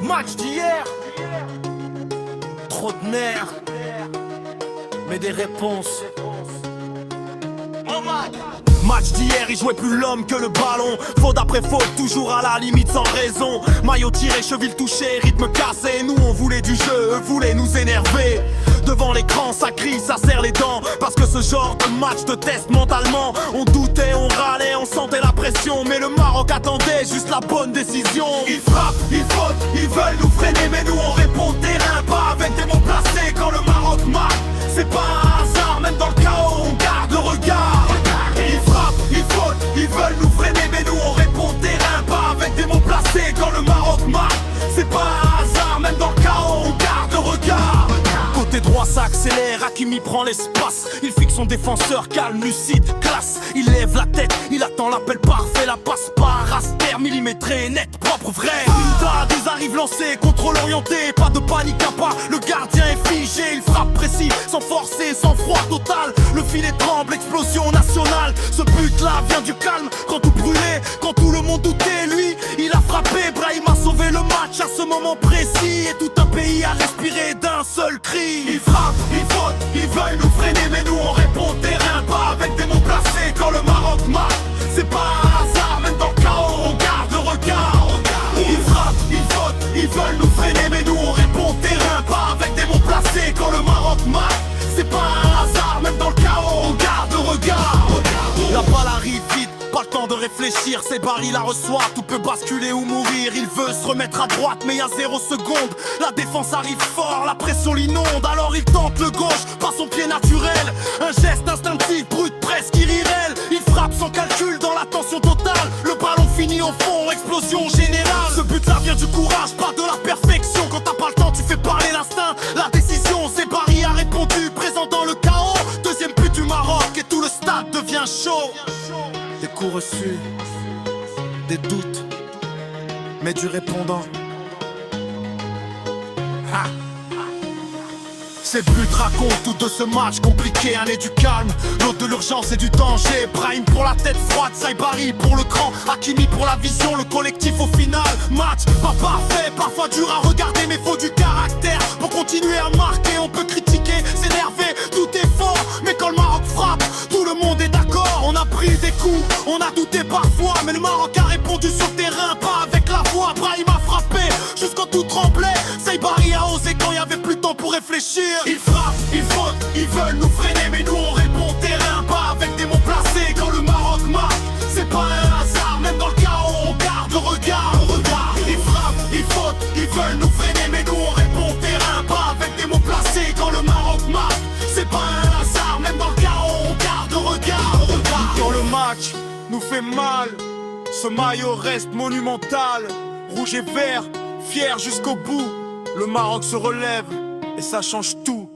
Match d'hier, trop de nerfs, mais des réponses. Match d'hier, il jouait plus l'homme que le ballon. Faute après faute, toujours à la limite sans raison. Maillot tiré, cheville touchée, rythme cassé. Nous on voulait du jeu, eux voulaient nous énerver. Devant l'écran, ça crie, ça serre les dents. Parce que ce genre de match te teste mentalement. On doutait, on râlait, on sentait la pression. Mais le Maroc attendait juste la bonne décision. Ils frappent, ils faute, ils veulent nous freiner. Mais nous on répond terrain, pas avec des mots placés. Quand le Maroc marque, c'est pas un hasard. Même dans le chaos, on garde le regard. Ils frappent, ils faute, ils veulent nous freiner. Mais nous on répond terrain, pas avec des mots placés. Quand le Maroc marque, c'est pas un hasard. Même dans le chaos, on garde le regard. Côté droit ça accélère, Hakimi prend l'espace. Il fixe son défenseur calme, lucide, classe. Il lève la tête, il attend l'appel parfait. La passe par raster, millimétré, net, propre, vrai. Ils arrivent lancés, contrôle orienté. Pas de panique à pas, le gardien est figé. Il frappe précis, sans forcer, sans froid total. Le filet tremble, explosion nationale. Ce but là vient du calme, quand tout brûlait. Quand tout le monde doutait, lui, il a frappé. Brahim a sauvé le match à ce moment précis. Et tout un pays a respiré d'un seul cri. Ils frappent, ils fautent, ils veulent nous freiner. Mais nous on répond terrain, pas avec des mots placés. Quand le Maroc marque, c'est pas un hasard. Même dans le chaos, on garde le regard. Ils frappent, ils fautent, ils veulent nous freiner. Mais nous on répond terrain, pas avec des mots placés. Quand le Maroc marque, c'est pas un hasard. Même dans le chaos, on garde le regard. La balle arrive vite, pas le temps de réfléchir. C'est Barry la reçoit, tout peut basculer ou mourir. Il veut se remettre à droite mais y'a 0 seconde. La défense arrive fort, la pression l'inonde. Alors il tente le gauche, par son pied naturel. Un geste instinctif, brut, presque irréel. Il frappe sans calcul dans la tension totale. Le ballon finit au fond, explosion générale. Ce but là vient du courage, pas de la perfection. Quand t'as pas le temps tu fais parler l'instinct. La décision, c'est Barry a répondu, présent dans le chaos. Deuxième but du Maroc et tout le stade devient chaud. Des coups reçus, des doutes, mais du répondant. Ha. Ces buts racontent tout de ce match compliqué, un est du calme, l'autre de l'urgence et du danger. Brahim pour la tête froide, Saibari pour le cran, Hakimi pour la vision, le collectif au final. Match pas parfait, parfois dur à regarder, mais faut du caractère pour continuer à marquer. On peut critiquer, s'énerver, tout est fort, mais quand le Maroc frappe, tout le monde est d'accord. On a pris des coups, on a douté parfois, mais le Maroc a répondu sur le terrain, pas avec la voix. Brahim a frappé jusqu'en tout tremblait, Saibari a osé quand il y avait plus de temps pour réfléchir. Ils frappent, ils fautent, ils veulent nous freiner, mais nous on répond terrain, pas avec des mots placés. Quand le Maroc marque, c'est pas un hasard, même dans le chaos, on garde le regard. Ils frappent, ils fautent, ils veulent nous freiner, mais nous on répond terrain, pas avec des mots placés. Quand le Maroc marque, c'est pas un hasard, même dans le chaos, on garde le regard. Quand le match nous fait mal, ce maillot reste monumental. Rouge et vert, fier jusqu'au bout, le Maroc se relève et ça change tout.